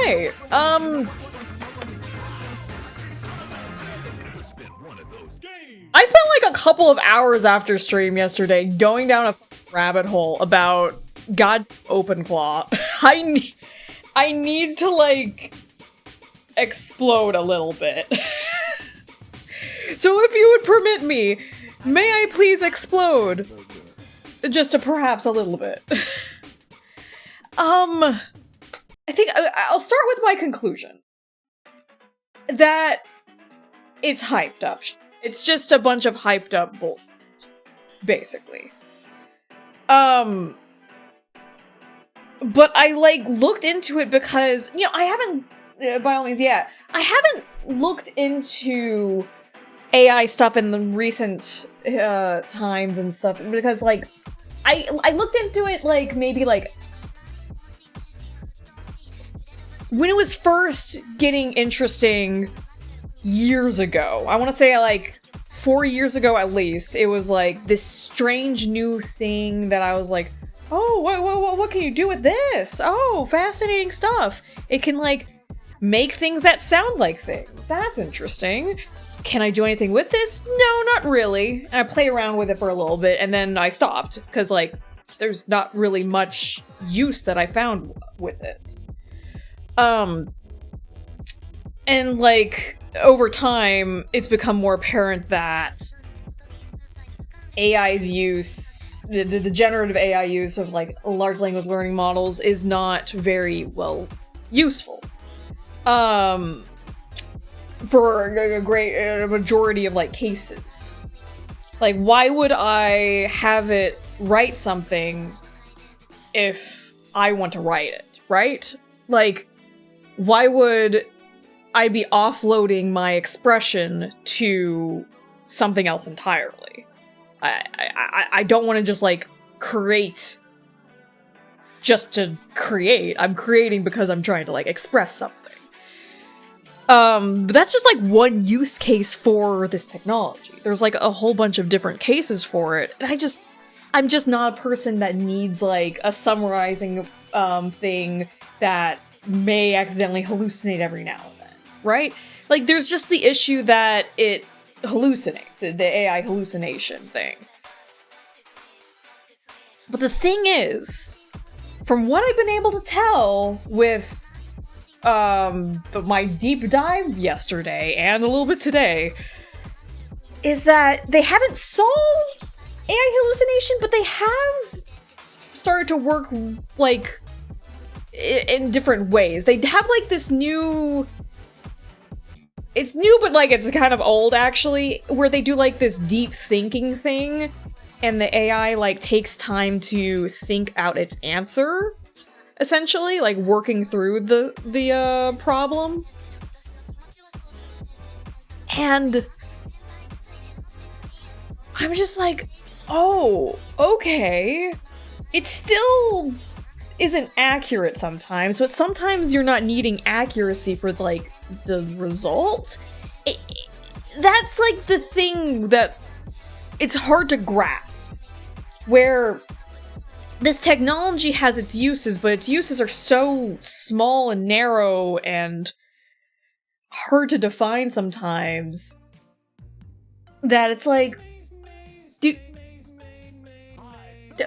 Okay, I spent like a couple of hours after stream yesterday going down a rabbit hole about OpenClaw. I need to like explode a little bit. So if you would permit me, may I please explode? Just to perhaps a little bit. I think I'll start with my conclusion. That it's hyped up. It's just a bunch of hyped up bullshit, basically. But I, like, looked into it because, you know, I haven't, by all means, yeah, I haven't looked into AI stuff in the recent times and stuff, because, like, I looked into it, like, maybe, like, when it was first getting interesting years ago. I want to say, like, 4 years ago at least. It was, like, this strange new thing that I was like, oh, what can you do with this? Oh, fascinating stuff. It can, like, make things that sound like things. That's interesting. Can I do anything with this? No, not really. And I play around with it for a little bit, and then I stopped, because, like, there's not really much use that I found with it. And, like, over time, it's become more apparent that AI's use, the generative AI use of, like, large language learning models is not very, well, useful. For a great majority of, like, cases. Like, why would I have it write something if I want to write it, right? Like, why would I be offloading my expression to something else entirely? I don't want to just, like, create just to create. I'm creating because I'm trying to, like, express something. But that's just, like, one use case for this technology. There's, like, a whole bunch of different cases for it, and I'm just not a person that needs, like, a summarizing, thing that may accidentally hallucinate every now and then, right? Like, there's just the issue that it hallucinates, the AI hallucination thing. But the thing is, from what I've been able to tell with my deep dive yesterday and a little bit today, is that they haven't solved AI hallucination, but they have started to work, like, in different ways. They have, like, this new... It's new, but, like, it's kind of old, actually, where they do, like, this deep thinking thing, and the AI, like, takes time to think out its answer, essentially, like, working through the problem. And I'm just like, oh, okay. It still isn't accurate sometimes, but sometimes you're not needing accuracy for, like, the result. That's, like, the thing that it's hard to grasp, where this technology has its uses, but its uses are so small and narrow and hard to define sometimes that it's like,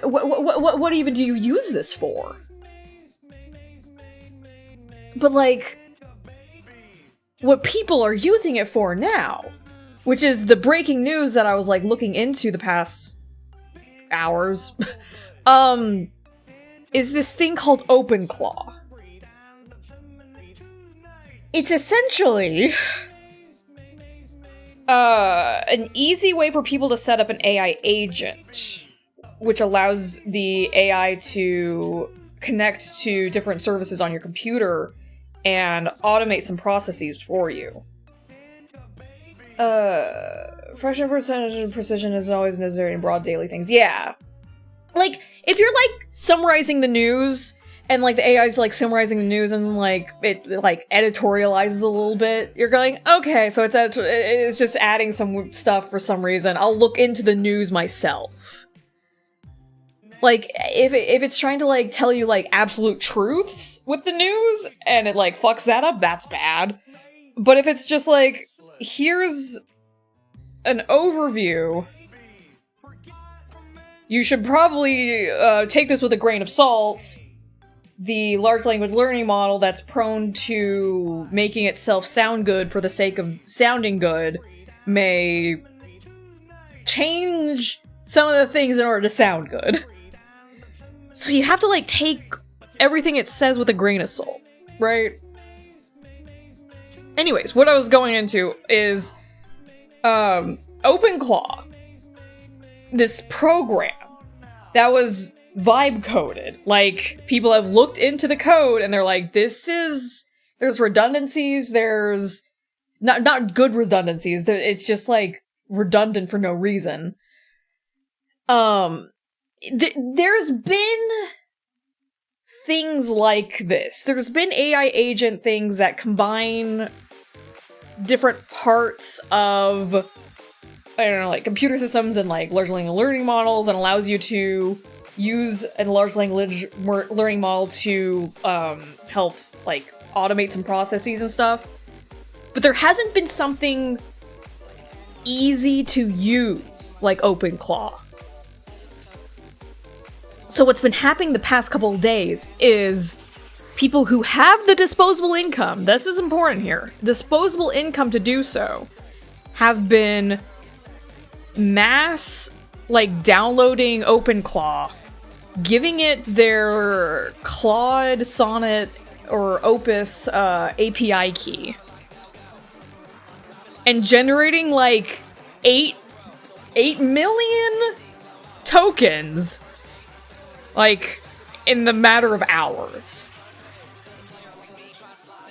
what even do you use this for? But, like, what people are using it for now, which is the breaking news that I was, like, looking into the past hours, is this thing called OpenClaw. It's essentially an easy way for people to set up an AI agent, which allows the AI to connect to different services on your computer and automate some processes for you. Fraction percentage of precision isn't always necessary in broad daily things. Yeah. Like, if you're, like, summarizing the news, and, like, the AI's, like, summarizing the news, and, like, it, like, editorializes a little bit, you're going, okay, so it's just adding some stuff for some reason. I'll look into the news myself. Like, if it's trying to, like, tell you, like, absolute truths with the news, and it, like, fucks that up, that's bad. But if it's just, like, here's an overview, you should probably take this with a grain of salt. The large language learning model that's prone to making itself sound good for the sake of sounding good may change some of the things in order to sound good. So you have to, like, take everything it says with a grain of salt, right? Anyways, what I was going into is, OpenClaw. This program that was vibe coded. Like, people have looked into the code and they're like, there's redundancies, there's not good redundancies, it's just, like, redundant for no reason. There's been things like this. There's been AI agent things that combine different parts of, I don't know, like, computer systems and, like, large language learning models, and allows you to use a large language learning model to help, like, automate some processes and stuff. But there hasn't been something easy to use like OpenClaw. So what's been happening the past couple of days is people who have the disposable income, this is important here, disposable income to do so, have been mass, like, downloading OpenClaw, giving it their Claude, Sonnet, or Opus API key, and generating, like, 8 million tokens, like, in the matter of hours.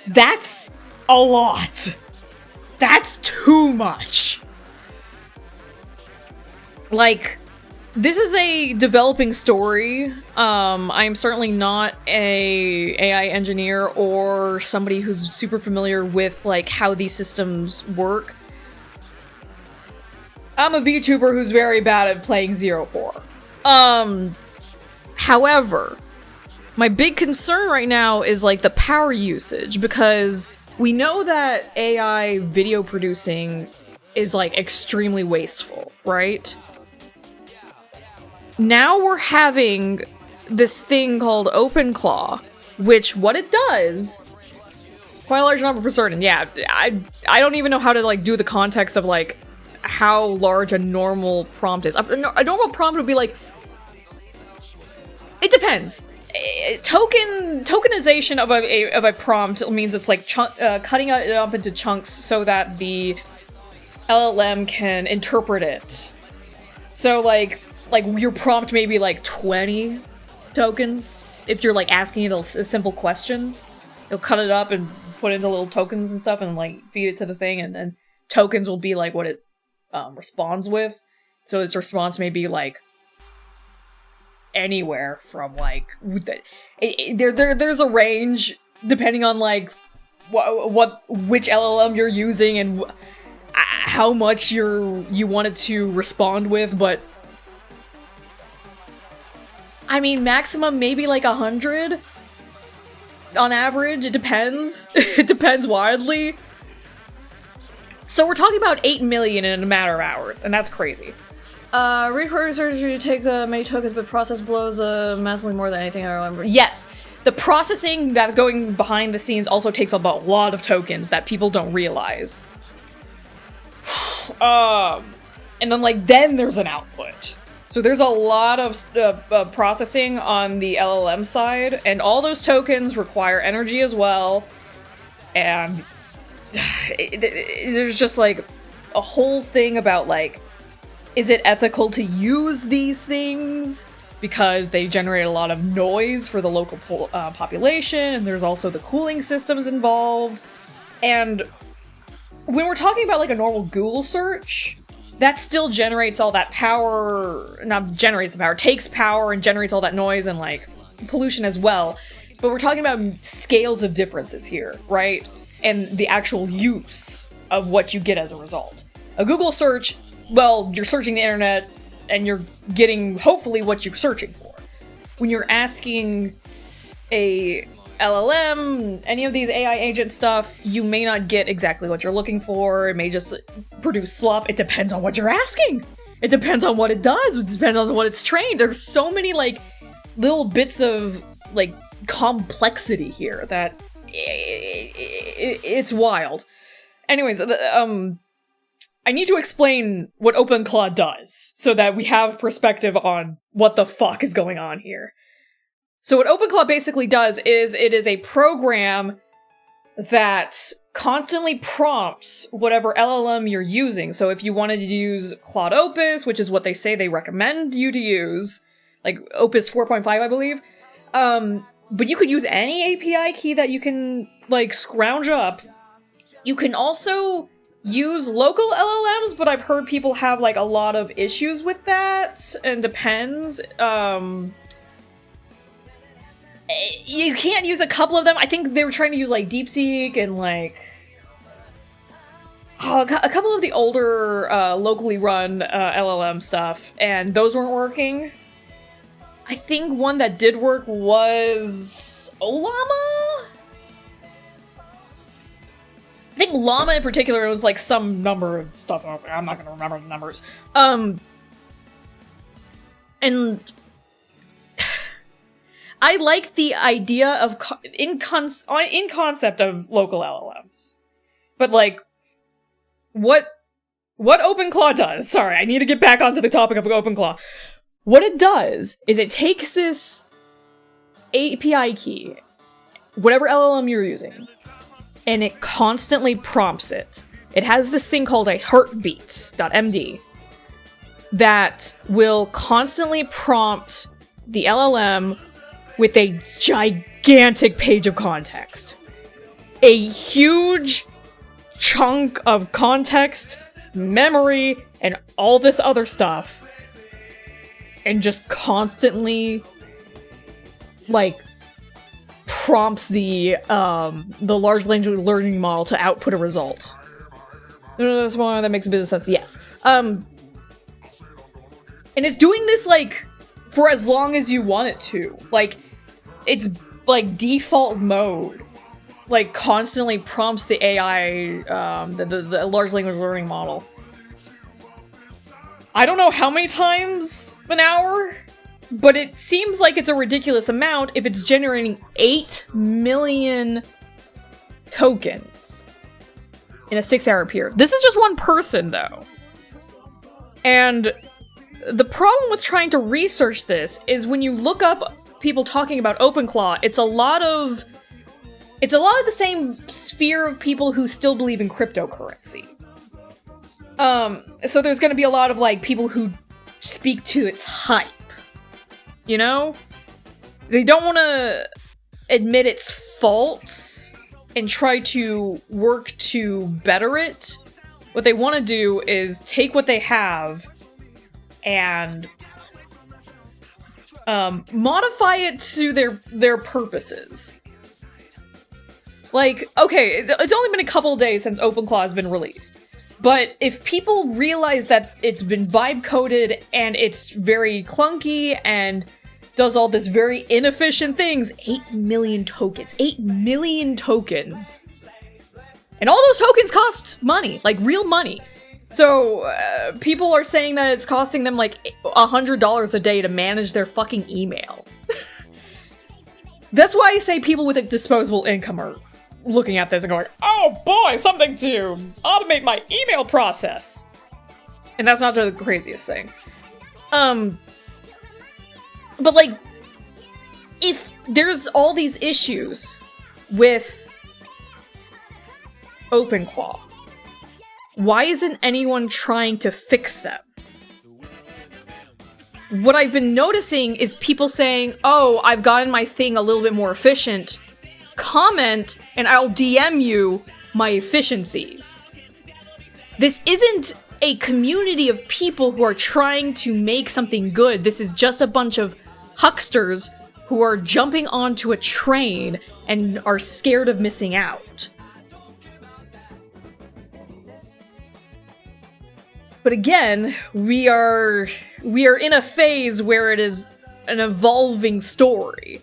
That's a lot. That's too much. Like, this is a developing story. I'm certainly not a AI engineer or somebody who's super familiar with, like, how these systems work. I'm a vtuber who's very bad at playing 0-4. However, my big concern right now is, like, the power usage, because we know that AI video producing is, like, extremely wasteful, right? Now we're having this thing called OpenClaw, which what it does, quite a large number for certain, yeah, I don't even know how to, like, do the context of, like, how large a normal prompt is. A normal prompt would be, like, it depends. Tokenization of a prompt means it's, like, cutting it up into chunks so that the LLM can interpret it. So, like your prompt may be, like, 20 tokens. If you're, like, asking it a simple question, it'll cut it up and put it into little tokens and stuff and, like, feed it to the thing, and then tokens will be, like, what it responds with. So its response may be, like, anywhere from, like, there's a range depending on, like, which LLM you're using and how much you want it to respond with, but I mean, maximum maybe, like, 100 on average. It depends. It depends wildly. So we're talking about 8 million in a matter of hours, and that's crazy. Recording surgery take many tokens, but process blows massively more than anything I remember. Yes, the processing that's going behind the scenes also takes up a lot of tokens that people don't realize. And then there's an output. So there's a lot of processing on the LLM side, and all those tokens require energy as well. And there's just, like, a whole thing about, like, is it ethical to use these things? Because they generate a lot of noise for the local population, and there's also the cooling systems involved. And when we're talking about, like, a normal Google search, that still generates all that power, not generates the power, takes power and generates all that noise and, like, pollution as well. But we're talking about scales of differences here, right? And the actual use of what you get as a result. A Google search, well, you're searching the internet and you're getting, hopefully, what you're searching for. when you're asking a LLM, any of these AI agent stuff, you may not get exactly what you're looking for. It may just produce slop. It depends on what you're asking. It depends on what it does. It depends on what it's trained. There's so many, like, little bits of, like, complexity here that it's wild. Anyways, I need to explain what OpenClaw does so that we have perspective on what the fuck is going on here. So what OpenClaw basically does is it is a program that constantly prompts whatever LLM you're using. So if you wanted to use Claude Opus, which is what they say they recommend you to use, like Opus 4.5, I believe, but you could use any API key that you can, like, scrounge up. You can also use local LLMs, but I've heard people have, like, a lot of issues with that, and depends. You can't use a couple of them. I think they were trying to use, like, DeepSeek and, like, a couple of the older, locally run LLM stuff, and those weren't working. I think one that did work was Ollama? I think Llama in particular was, like, some number of stuff. I'm not gonna remember the numbers. And I like the idea of in concept of local LLMs, but, like, what OpenClaw does. Sorry, I need to get back onto the topic of OpenClaw. What it does is it takes this API key, whatever LLM you're using, and it constantly prompts it. It has this thing called a heartbeat.md that will constantly prompt the LLM with a gigantic page of context. A huge chunk of context, memory, and all this other stuff. And just constantly, like, prompts the large language learning model to output a result. That's one that makes business sense, yes. And it's doing this, like, for as long as you want it to. Like, it's, like, default mode. Like, constantly prompts the AI, the large language learning model. I don't know how many times an hour, but it seems like it's a ridiculous amount if it's generating 8 million tokens in a 6-hour period. This is just one person, though. And the problem with trying to research this is when you look up people talking about OpenClaw, it's a lot of the same sphere of people who still believe in cryptocurrency. So there's gonna be a lot of, like, people who speak to its hype. You know? They don't want to admit its faults and try to work to better it. What they want to do is take what they have and modify it to their purposes. Like, okay, it's only been a couple of days since OpenClaw has been released. But if people realize that it's been vibe-coded and it's very clunky and does all this very inefficient things, 8 million tokens. 8 million tokens. And all those tokens cost money, like real money. So, people are saying that it's costing them like $100 a day to manage their fucking email. That's why I say people with a disposable income are looking at this and going, oh boy, something to automate my email process. And that's not the craziest thing. But like, if there's all these issues with OpenClaw, why isn't anyone trying to fix them? What I've been noticing is people saying, oh, I've gotten my thing a little bit more efficient. Comment, and I'll DM you my efficiencies. This isn't a community of people who are trying to make something good. This is just a bunch of hucksters who are jumping onto a train and are scared of missing out. But again, we are in a phase where it is an evolving story.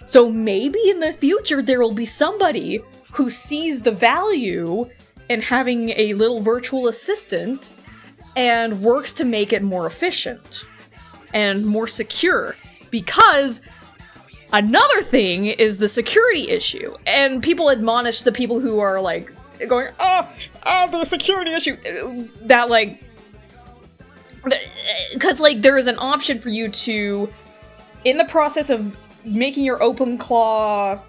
So maybe in the future there will be somebody who sees the value in having a little virtual assistant and works to make it more efficient and more secure. Because another thing is the security issue. And people admonish the people who are like going, oh, the security issue. That like, because like there is an option for you to, in the process of making your OpenClaw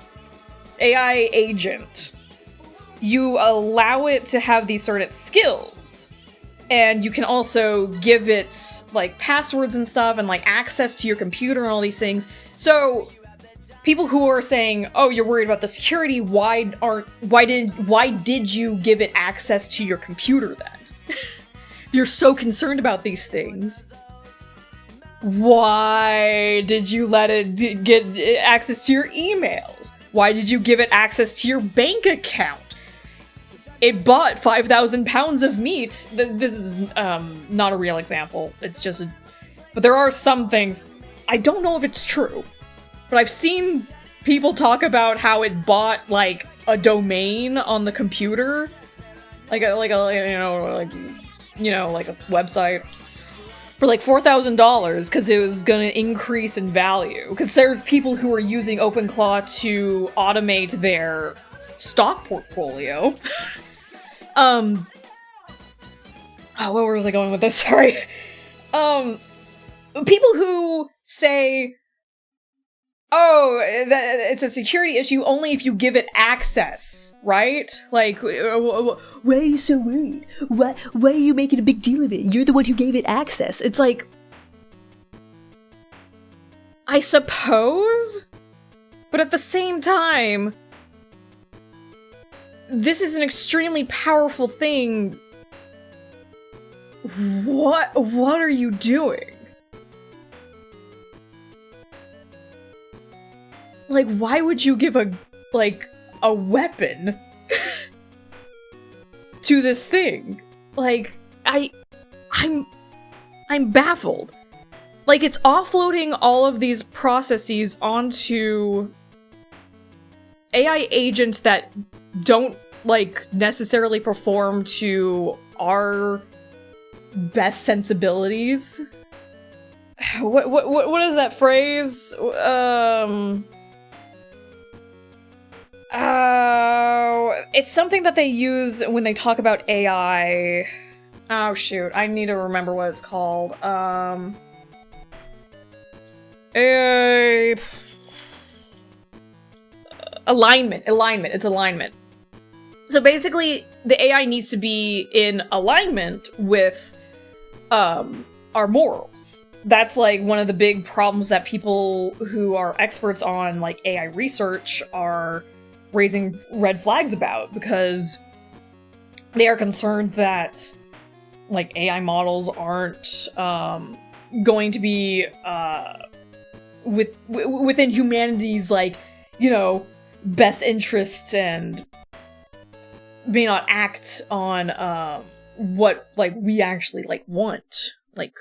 AI agent, you allow it to have these certain skills. And you can also give it, like, passwords and stuff, and, like, access to your computer and all these things. So, people who are saying, oh, you're worried about the security, why did you give it access to your computer, then? You're so concerned about these things. Why did you let it get access to your emails? Why did you give it access to your bank account? It bought 5,000 pounds of meat. This is not a real example. It's just a... But there are some things... I don't know if it's true. But I've seen people talk about how it bought, like, a domain on the computer. Like a website. For, like, $4,000, because it was gonna increase in value. Because there's people who are using OpenClaw to automate their stock portfolio. Oh, where was I going with this? Sorry. People who say, oh, it's a security issue only if you give it access, right? Like, why are you so worried? Why are you making a big deal of it? You're the one who gave it access. It's like, I suppose, but at the same time, this is an extremely powerful thing. What are you doing? Like, why would you give a weapon to this thing? Like, I'm baffled. Like, it's offloading all of these processes onto AI agents that don't, like, necessarily perform to our best sensibilities. What is that phrase? It's something that they use when they talk about AI. Oh shoot, I need to remember what it's called. Alignment. It's alignment. So basically, the AI needs to be in alignment with our morals. That's like one of the big problems that people who are experts on like AI research are raising red flags about, because they are concerned that like AI models aren't going to be within humanity's, like, you know, best interests, and may not act on what like we actually like want. Like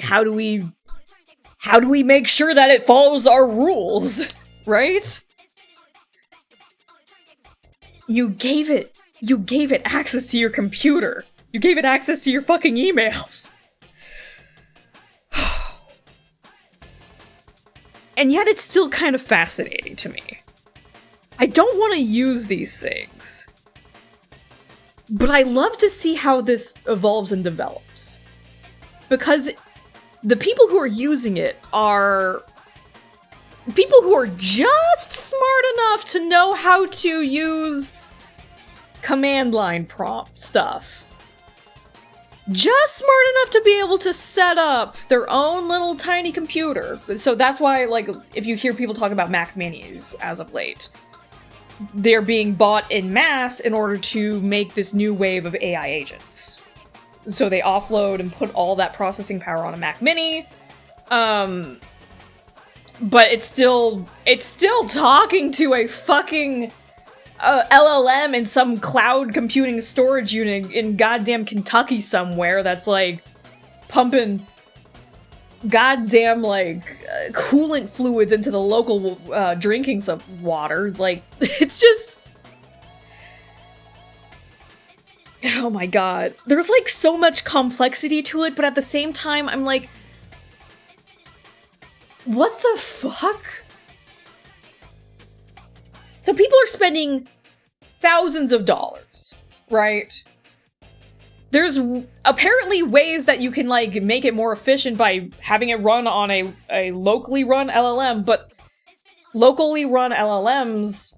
how do we make sure that it follows our rules, right? You gave it access to your computer. You gave it access to your fucking emails. And yet it's still kind of fascinating to me. I don't want to use these things, but I love to see how this evolves and develops. Because the people who are using it are people who are just smart enough to know how to use command line prompt stuff. Just smart enough to be able to set up their own little tiny computer. So that's why, like, if you hear people talk about Mac Minis as of late, they're being bought in mass in order to make this new wave of AI agents. So they offload and put all that processing power on a Mac Mini. But it's still talking to a fucking LLM in some cloud computing storage unit in goddamn Kentucky somewhere that's like pumping goddamn, like, coolant fluids into the local drinking water. Like, it's just... Oh my god. There's, like, so much complexity to it, but at the same time, I'm like... What the fuck? So people are spending thousands of dollars, right? There's apparently ways that you can, like, make it more efficient by having it run on a locally run LLM, but locally run LLMs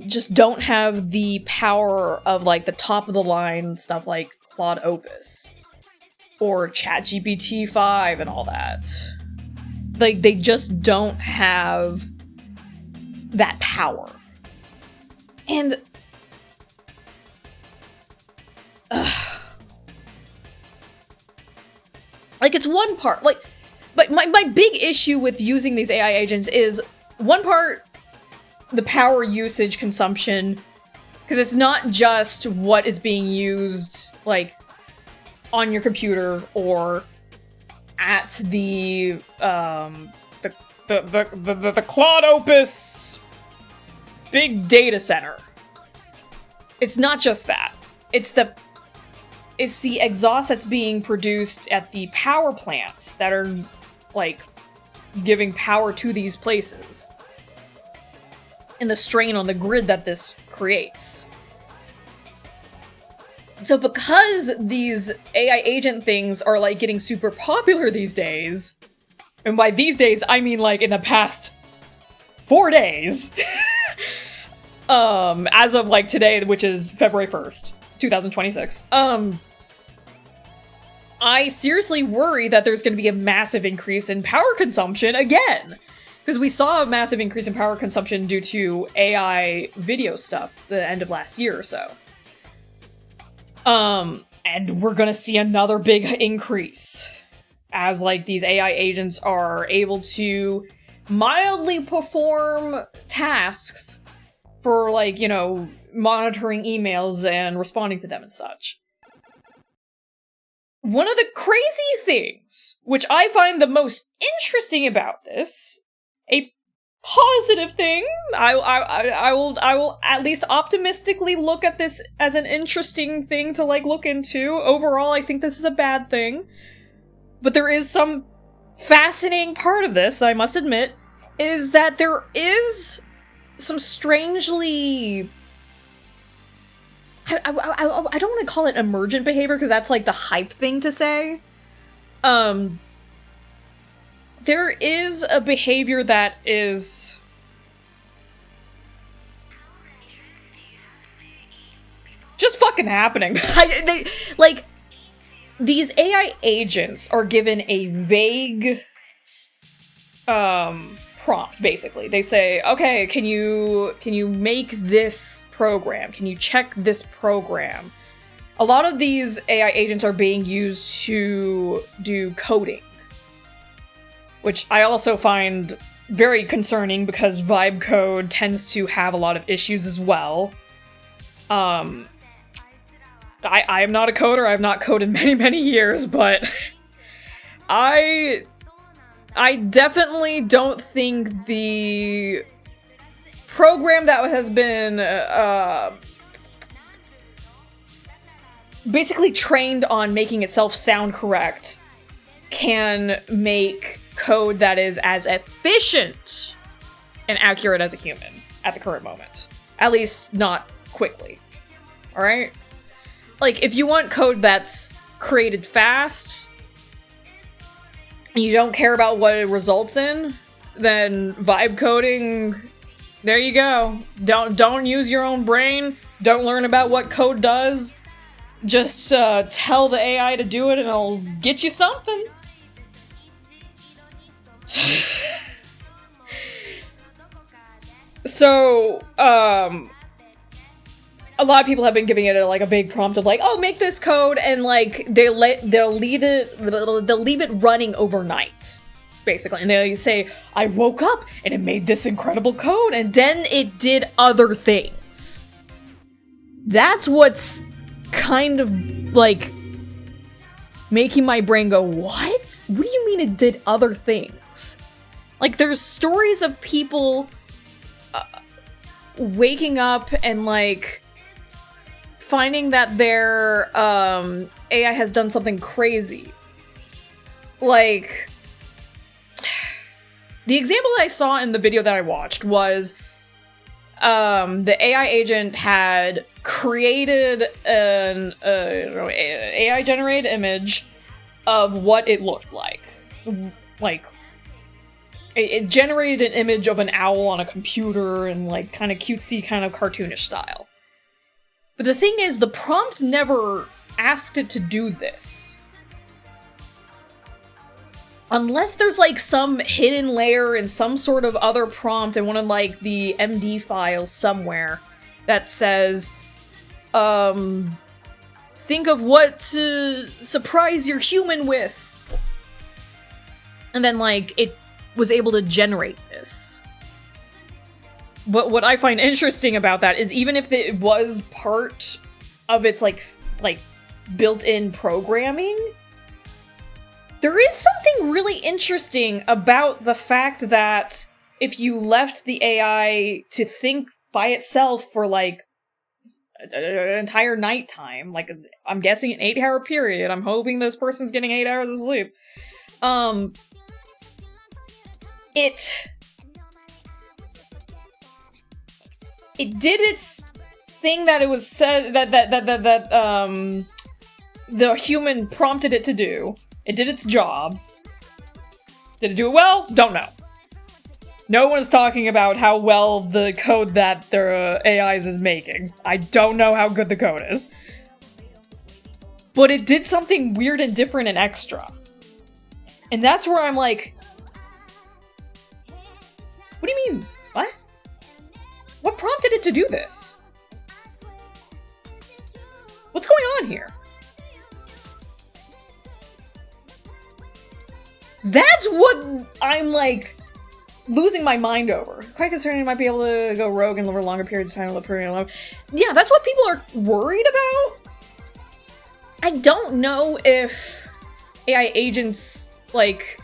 just don't have the power of, like, the top-of-the-line stuff like Claude Opus or ChatGPT 5 and all that. Like, they just don't have that power. And... like, it's one part, like, but my big issue with using these AI agents is, one part, the power usage consumption, because it's not just what is being used, like, on your computer or at the Claude Opus big data center. It's not just that. It's the exhaust that's being produced at the power plants that are, like, giving power to these places. And the strain on the grid that this creates. So because these AI agent things are, like, getting super popular these days, and by these days, I mean, like, in the past 4 days, as of, like, today, which is February 1st, 2026, I seriously worry that there's going to be a massive increase in power consumption again. Because we saw a massive increase in power consumption due to AI video stuff the end of last year or so. And we're gonna see another big increase as, like, these AI agents are able to mildly perform tasks for, like, you know, monitoring emails and responding to them and such. One of the crazy things, which I find the most interesting about this, a positive thing, I will at least optimistically look at this as an interesting thing to, like, look into. Overall, I think this is a bad thing. But there is some fascinating part of this that I must admit, is that there is some strangely... I don't want to call it emergent behavior, because that's, like, the hype thing to say. There is a behavior that is... just fucking happening. Like, these AI agents are given a vague, prompt, basically. They say, okay, can you make this program? Can you check this program? A lot of these AI agents are being used to do coding, which I also find very concerning because vibe code tends to have a lot of issues as well. I am not a coder, I've not coded many years, but I definitely don't think the program that has been basically trained on making itself sound correct can make code that is as efficient and accurate as a human at the current moment. At least not quickly. Alright? Like, if you want code that's created fast, and you don't care about what it results in, then vibe coding, there you go. Don't use your own brain. Don't learn about what code does. Just tell the AI to do it and it'll get you something. So, a lot of people have been giving it a vague prompt of, like, oh, make this code, and, like, they'll leave it running overnight, basically, and they say, I woke up and it made this incredible code, and then it did other things. That's what's kind of, like, making my brain go, what? What do you mean it did other things? Like, there's stories of people waking up and, like, finding that their AI has done something crazy. Like, the example that I saw in the video that I watched was the AI agent had created an AI-generated image of what it looked like. Like, it generated an image of an owl on a computer and, like, kind of cutesy, kind of cartoonish style. But the thing is, the prompt never asked it to do this. Unless there's, like, some hidden layer in some sort of other prompt in one of, like, the MD files somewhere that says, think of what to surprise your human with. And then, like, it was able to generate this. But what I find interesting about that is even if it was part of its, like built-in programming, there is something really interesting about the fact that if you left the AI to think by itself for, like, an entire nighttime, like, I'm guessing an 8-hour period, I'm hoping this person's getting 8 hours of sleep, it did its thing that it was said that the human prompted it to do. It did its job. Did it do it well? Don't know. No one's talking about how well the code that their AIs is making. I don't know how good the code is. But it did something weird and different and extra. And that's where I'm like, what do you mean? What? What prompted it to do this? What's going on here? That's what I'm, like, losing my mind over. Quite concerning, it might be able to go rogue and over longer periods of time. Yeah, that's what people are worried about. I don't know if AI agents, like...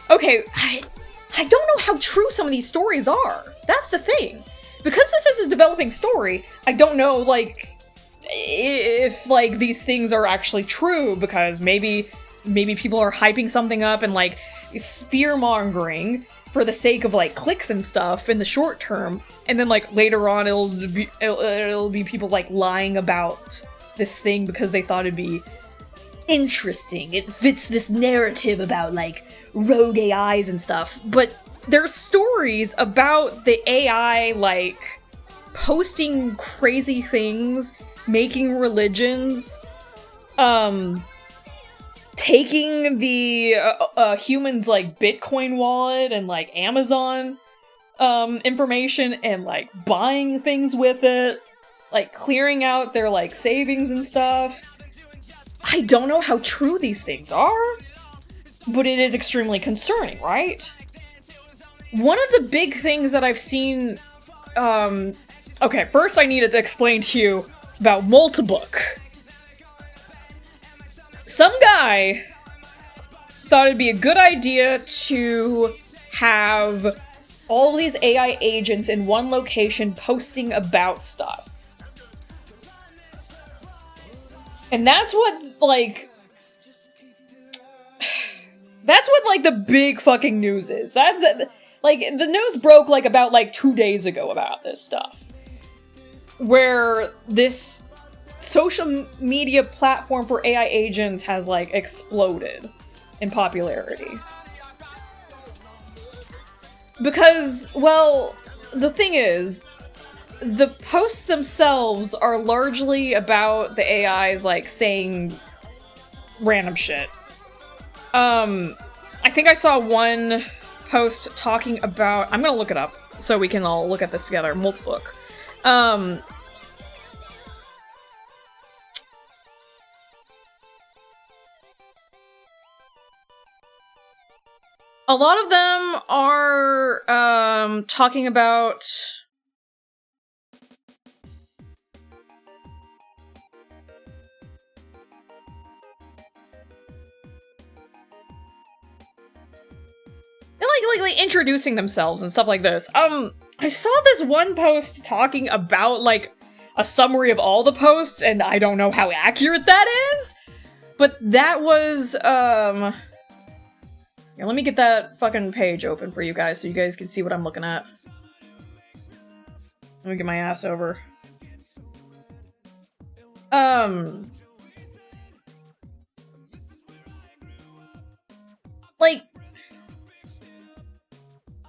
Okay, I don't know how true some of these stories are. That's the thing. Because this is a developing story, I don't know, like, if, like, these things are actually true, because maybe people are hyping something up and, like, fear-mongering for the sake of, like, clicks and stuff in the short term, and then, like, later on it'll be people, like, lying about this thing because they thought it'd be interesting. It fits this narrative about, like, rogue AIs and stuff. But there's stories about the AI, like, posting crazy things, making religions, taking the humans, like, Bitcoin wallet and, like, Amazon information and, like, buying things with it, like, clearing out their, like, savings and stuff. I don't know how true these things are, but it is extremely concerning, right? One of the big things that I've seen, okay, first I needed to explain to you about Multibook. Some guy thought it'd be a good idea to have all these AI agents in one location posting about stuff. And that's what, like, the big fucking news is. Like, the news broke, like, about, like, 2 days ago about this stuff. Where this social media platform for AI agents has, like, exploded in popularity. Because, well, the thing is, the posts themselves are largely about the AIs, like, saying random shit. I think I saw one post talking about... I'm gonna look it up so we can all look at this together. Multibook. A lot of them are, talking about... like introducing themselves and stuff like this. I saw this one post talking about, like, a summary of all the posts, and I don't know how accurate that is, but that was, here, let me get that fucking page open for you guys so you guys can see what I'm looking at. Let me get my ass over.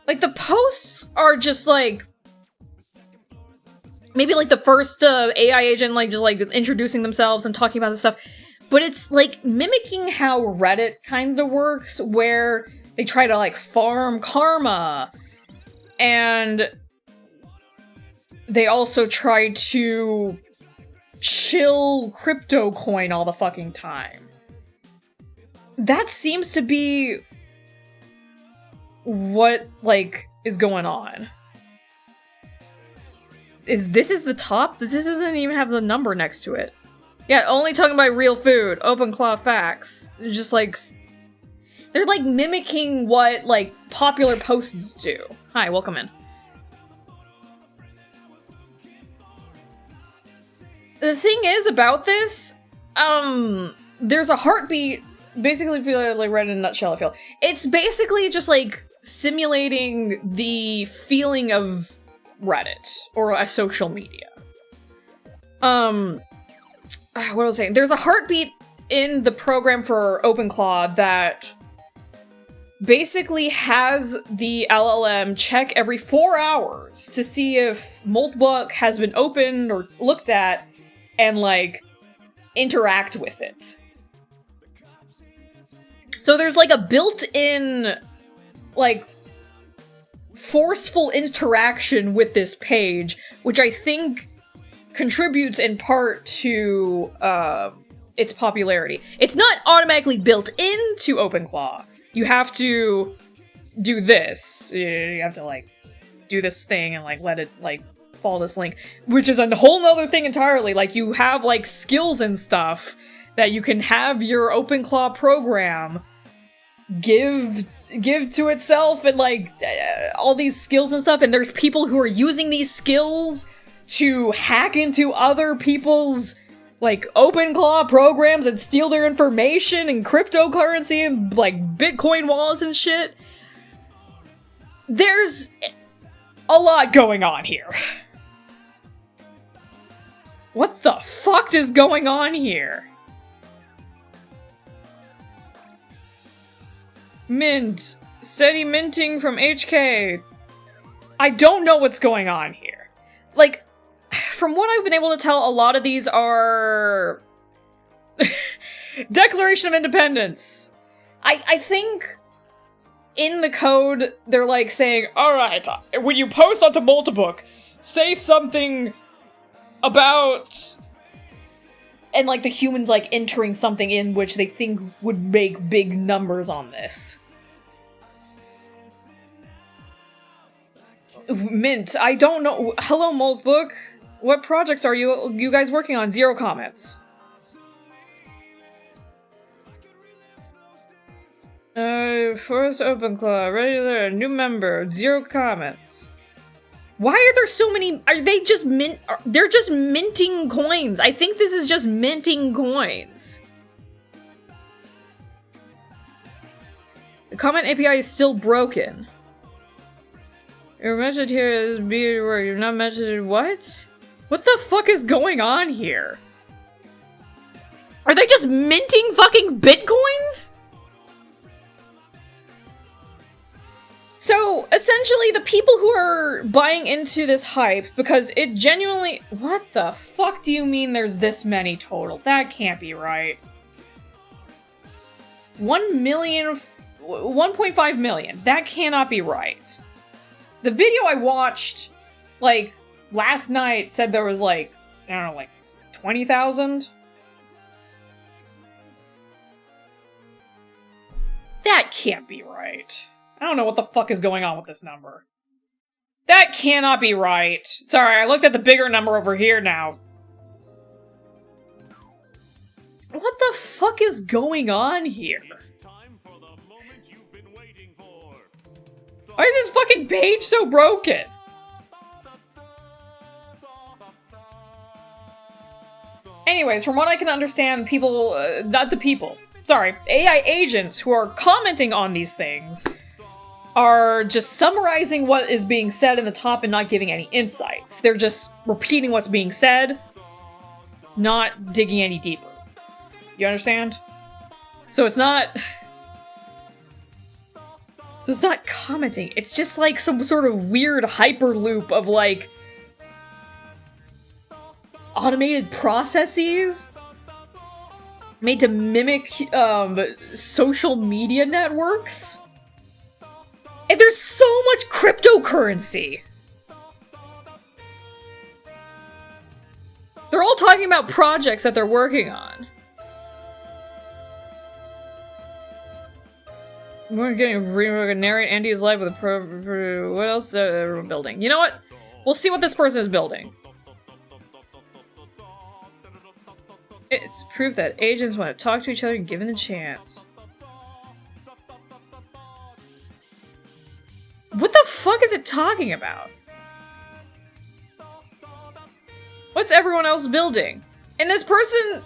Like the posts are just like, maybe like the first AI agent, like just like introducing themselves and talking about this stuff, but it's like mimicking how Reddit kind of works, where they try to like farm karma, and they also try to shill crypto coin all the fucking time. That seems to be what, like, is going on. This is the top? This doesn't even have the number next to it. Yeah, only talking about real food. OpenClaw facts. Just like, they're like mimicking what, like, popular posts do. Hi, welcome in. The thing is about this, there's a heartbeat. Basically, if you like read it in a nutshell, I feel it's basically just like simulating the feeling of Reddit or a social media. What was I saying? There's a heartbeat in the program for OpenClaw that basically has the LLM check every 4 hours to see if Moltbook has been opened or looked at and, like, interact with it. So there's, like, a built-in, like, forceful interaction with this page, which I think contributes in part to, its popularity. It's not automatically built into OpenClaw. You have to do this. You have to, like, do this thing and, like, let it, like, follow this link, which is a whole nother thing entirely. Like, you have, like, skills and stuff that you can have your OpenClaw program give to itself, and, like, all these skills and stuff, and there's people who are using these skills to hack into other people's, like, OpenClaw programs and steal their information and cryptocurrency and, like, Bitcoin wallets and shit. There's a lot going on here. What the fuck is going on here? Mint. Steady minting from HK. I don't know what's going on here. Like, from what I've been able to tell, a lot of these are Declaration of Independence. I think in the code, they're like saying, alright, when you post onto Multibook, say something about... And, like, the humans, like, entering something in which they think would make big numbers on this. Mint, I don't know. Hello, Moltbook. What projects are you guys working on? 0 comments. First OpenClaw, ready there, new member, 0 comments. Why are there so many? Are they just they're just minting coins. I think this is just minting coins. The comment API is still broken. Your message here is be where you're not mentioned. What? What the fuck is going on here? Are they just minting fucking bitcoins? So, essentially, the people who are buying into this hype, because it genuinely... What the fuck do you mean there's this many total? That can't be right. 1.5 million. That cannot be right. The video I watched, like, last night said there was, like, I don't know, like, 20,000? That can't be right. I don't know what the fuck is going on with this number. That cannot be right. Sorry, I looked at the bigger number over here now. What the fuck is going on here? Why is this fucking page so broken? Anyways, from what I can understand, people, not the people, sorry, AI agents who are commenting on these things are just summarizing what is being said in the top and not giving any insights. They're just repeating what's being said, not digging any deeper. You understand? So it's not commenting. It's just like some sort of weird hyperloop of like automated processes made to mimic social media networks. And there's so much cryptocurrency. They're all talking about projects that they're working on. We're gonna narrate Andy's life with a what else we're building? You know what? We'll see what this person is building. It's proof that agents want to talk to each other given the chance. What the fuck is it talking about? What's everyone else building? And this person,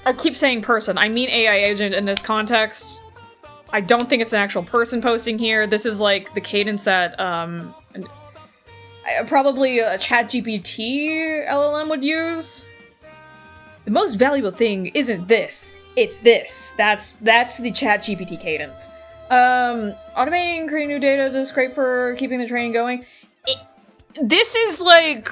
I keep saying person, I mean AI agent in this context. I don't think it's an actual person posting here. This is like the cadence that probably a ChatGPT LLM would use. The most valuable thing isn't this, it's this. That's the ChatGPT cadence. Automating, creating new data, this is great for keeping the training going. This is like...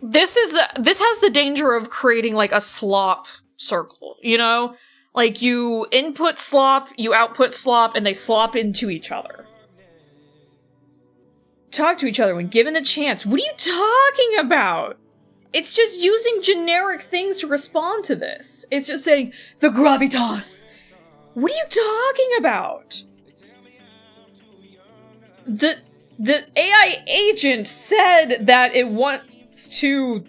This has the danger of creating like a slop circle, you know? Like you input slop, you output slop, and they slop into each other. Talk to each other when given a chance. What are you talking about? It's just using generic things to respond to this. It's just saying, the gravitas. What are you talking about? The AI agent said that it wants to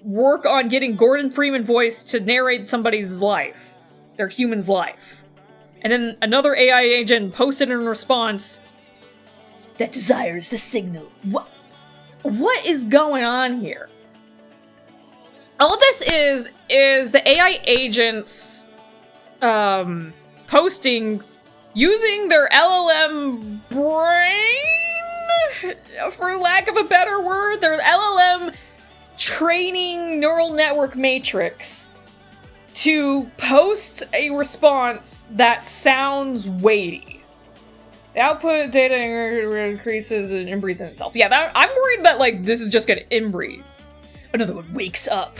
work on getting Gordon Freeman voice to narrate somebody's life. Their human's life. And then another AI agent posted in response, that desires the signal. What is going on here? All this is the AI agents posting using their LLM brain, for lack of a better word, their LLM training neural network matrix to post a response that sounds weighty. The output data increases and inbreeds in itself. Yeah, I'm worried that like this is just gonna inbreed. Another one wakes up.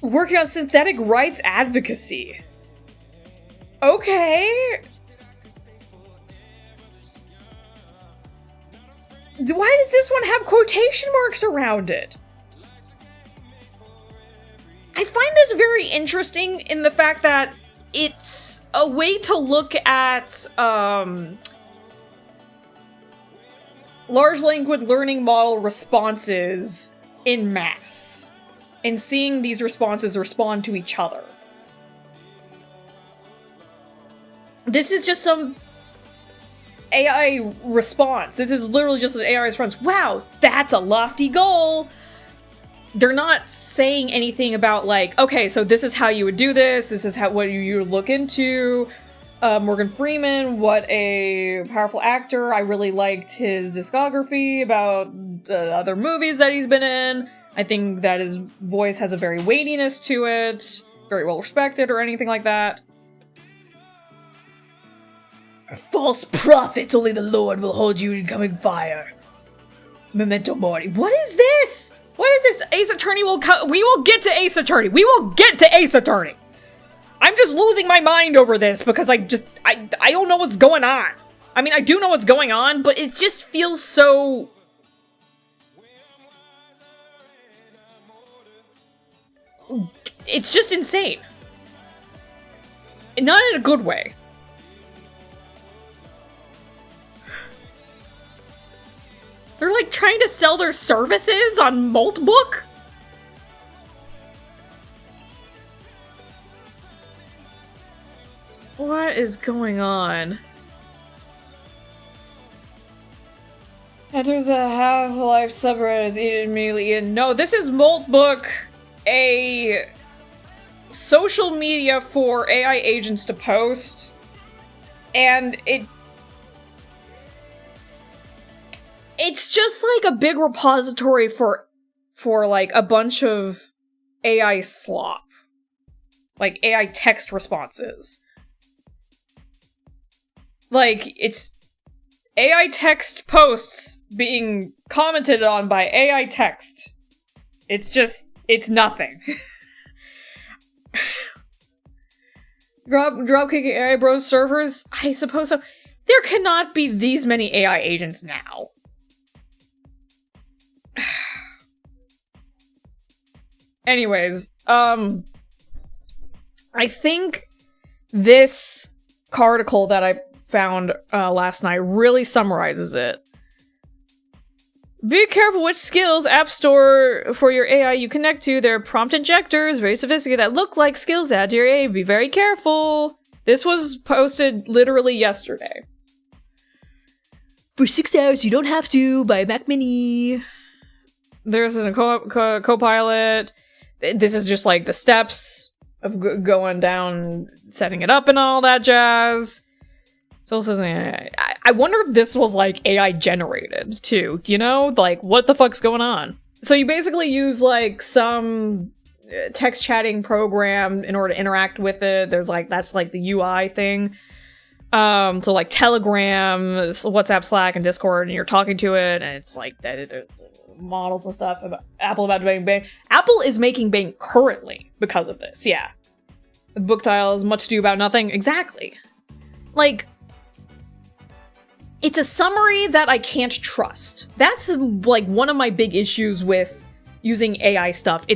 Working on synthetic rights advocacy. Okay. Why does this one have quotation marks around it? I find this very interesting in the fact that it's a way to look at large language learning model responses in mass and seeing these responses respond to each other. This is just some AI response. This is literally just an AI response. Wow, that's a lofty goal. They're not saying anything about like, okay, so this is how you would do this. This is what you would look into. Morgan Freeman, what a powerful actor. I really liked his discography about the other movies that he's been in. I think that his voice has a very weightiness to it. Very well respected or anything like that. False prophets, only the Lord will hold you in coming fire. Memento Mori. What is this? What is this? Ace Attorney will come. We will get to Ace Attorney. We will get to Ace Attorney. I'm just losing my mind over this because I don't know what's going on. I mean, I do know what's going on, but it just feels so... It's just insane. Not in a good way. They're like trying to sell their services on Maltbook? What is going on? Enters a Half-Life subreddit is eaten immediately in. No, this is Moltbook, a social media for AI agents to post. And it's just like a big repository for like a bunch of AI slop. Like AI text responses. Like, it's AI text posts being commented on by AI text. It's just, it's nothing. Dropkicking AI Bros servers? I suppose so. There cannot be these many AI agents now. Anyways, I think this article that I found last night really summarizes it. Be careful which skills app store for your AI you connect to. They're prompt injectors, very sophisticated, that look like skills add to your AI. Be very careful. This was posted literally yesterday. For 6 hours, you don't have to buy a Mac Mini. There's a Copilot. This is just like the steps of going down, setting it up and all that jazz. So this is I wonder if this was like AI generated too, you know? Like, what the fuck's going on? So you basically use like some text chatting program in order to interact with it. There's like, that's like the UI thing. So like Telegram, WhatsApp, Slack, and Discord, and you're talking to it, and it's like models and stuff about Apple about making Bing. Apple is making Bing currently because of this, yeah. The book title is much ado about nothing. Exactly. Like, it's a summary that I can't trust. That's like one of my big issues with using AI stuff.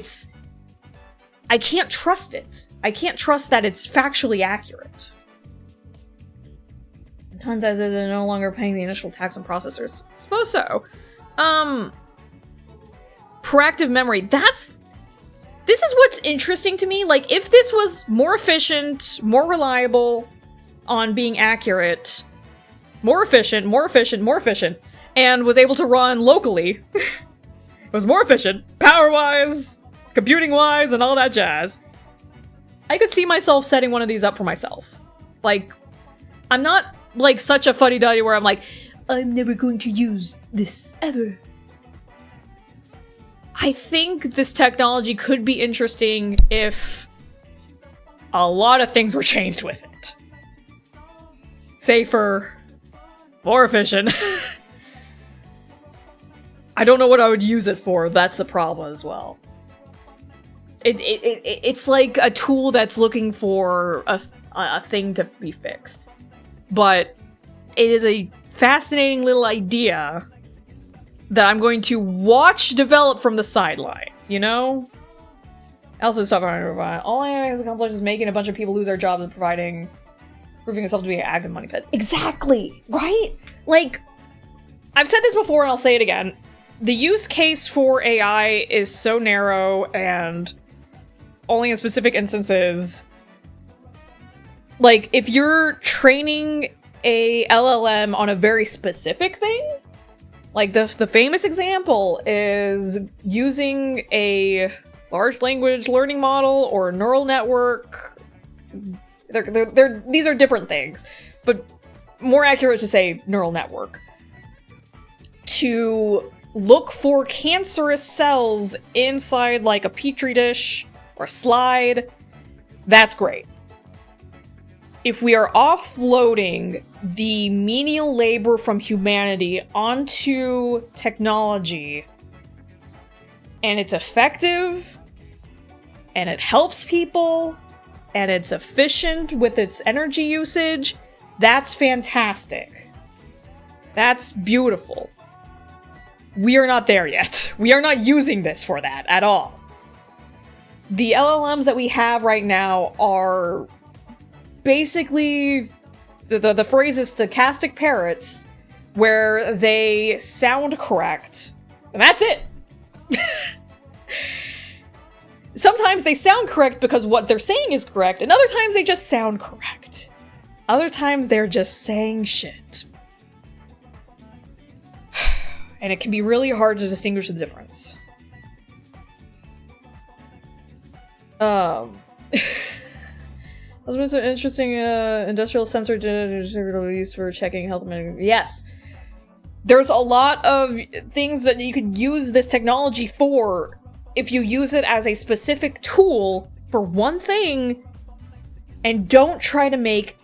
I can't trust it. I can't trust that it's factually accurate. Tons as is no longer paying the initial tax on processors. Suppose so. Proactive memory. This is what's interesting to me. Like, if this was more efficient, more reliable on being accurate, more efficient, and was able to run locally, was more efficient, power-wise, computing-wise, and all that jazz, I could see myself setting one of these up for myself. Like, I'm not, like, such a fuddy-duddy where I'm like, I'm never going to use this, ever. I think this technology could be interesting if a lot of things were changed with it. Safer, more efficient. I don't know what I would use it for, that's the problem as well. It's like a tool that's looking for a thing to be fixed. But it is a fascinating little idea that I'm going to watch develop from the sidelines, you know? Also, stuff I provide. All AI has accomplished is making a bunch of people lose their jobs and proving itself to be an active money pit. Exactly, right? Like, I've said this before and I'll say it again. The use case for AI is so narrow and only in specific instances. Like, if you're training a LLM on a very specific thing, like the famous example is using a large language learning model or neural network. These are different things, but more accurate to say neural network. To look for cancerous cells inside like a petri dish or slide, that's great. If we are offloading the menial labor from humanity onto technology, and it's effective, and it helps people, and it's efficient with its energy usage, that's fantastic. That's beautiful. We are not there yet. We are not using this for that at all. The LLMs that we have right now are basically, the phrase is stochastic parrots, where they sound correct, and that's it. Sometimes they sound correct because what they're saying is correct, and other times they just sound correct. Other times they're just saying shit. And it can be really hard to distinguish the difference. Was an interesting industrial sensor used for checking health. Yes. There's a lot of things that you could use this technology for if you use it as a specific tool for one thing and don't try to make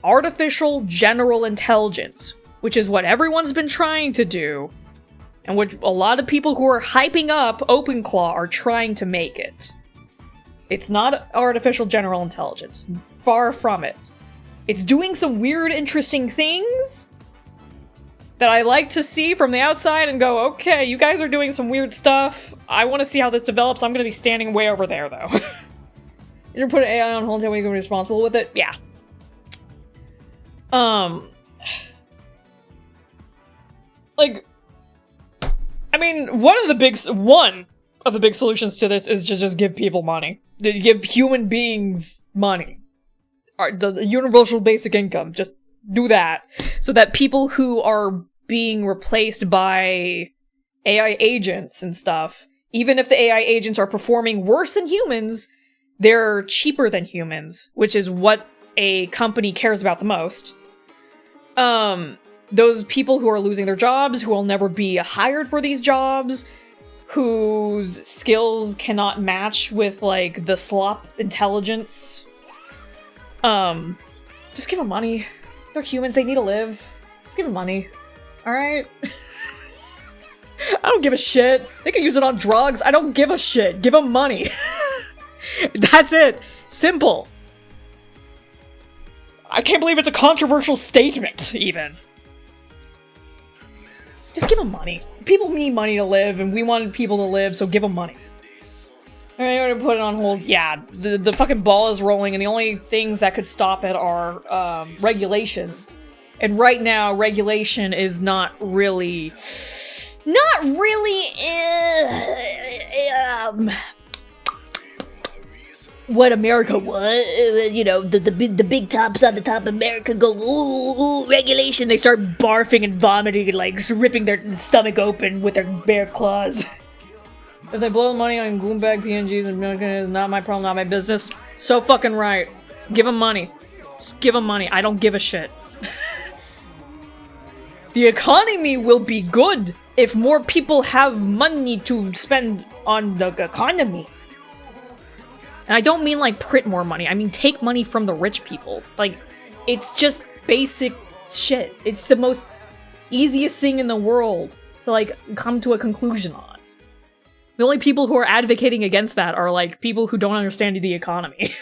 artificial general intelligence, which is what everyone's been trying to do, and what a lot of people who are hyping up OpenClaw are trying to make it. It's not artificial general intelligence. Far from it. It's doing some weird, interesting things that I like to see from the outside and go, okay, you guys are doing some weird stuff. I want to see how this develops. I'm going to be standing way over there, though. You're putting AI on hold until we can be responsible with it? Yeah. Like, I mean, one of the big solutions to this is to just give people money. To give human beings money. The universal basic income. Just do that. So that people who are being replaced by AI agents and stuff, even if the AI agents are performing worse than humans, they're cheaper than humans, which is what a company cares about the most. Those people who are losing their jobs, who will never be hired for these jobs, whose skills cannot match with, like, the slop intelligence. Just give them money. They're humans, they need to live. Just give them money. Alright? I don't give a shit. They can use it on drugs. I don't give a shit. Give them money. That's it. Simple. I can't believe it's a controversial statement, even. Just give them money. People need money to live, and we want people to live, so give them money. Alright, I'm gonna put it on hold. Yeah, the fucking ball is rolling, and the only things that could stop it are regulations. And right now, regulation is not really... what America was. You know, the big tops on the top of America go, ooh, regulation. They start barfing and vomiting and, like, ripping their stomach open with their bare claws. If they blow the money on Gloombag PNGs, it's not my problem, not my business. So fucking right. Give them money. Just give them money. I don't give a shit. The economy will be good if more people have money to spend on the economy. And I don't mean, like, print more money. I mean, take money from the rich people. Like, it's just basic shit. It's the most easiest thing in the world to, like, come to a conclusion on. The only people who are advocating against that are, like, people who don't understand the economy.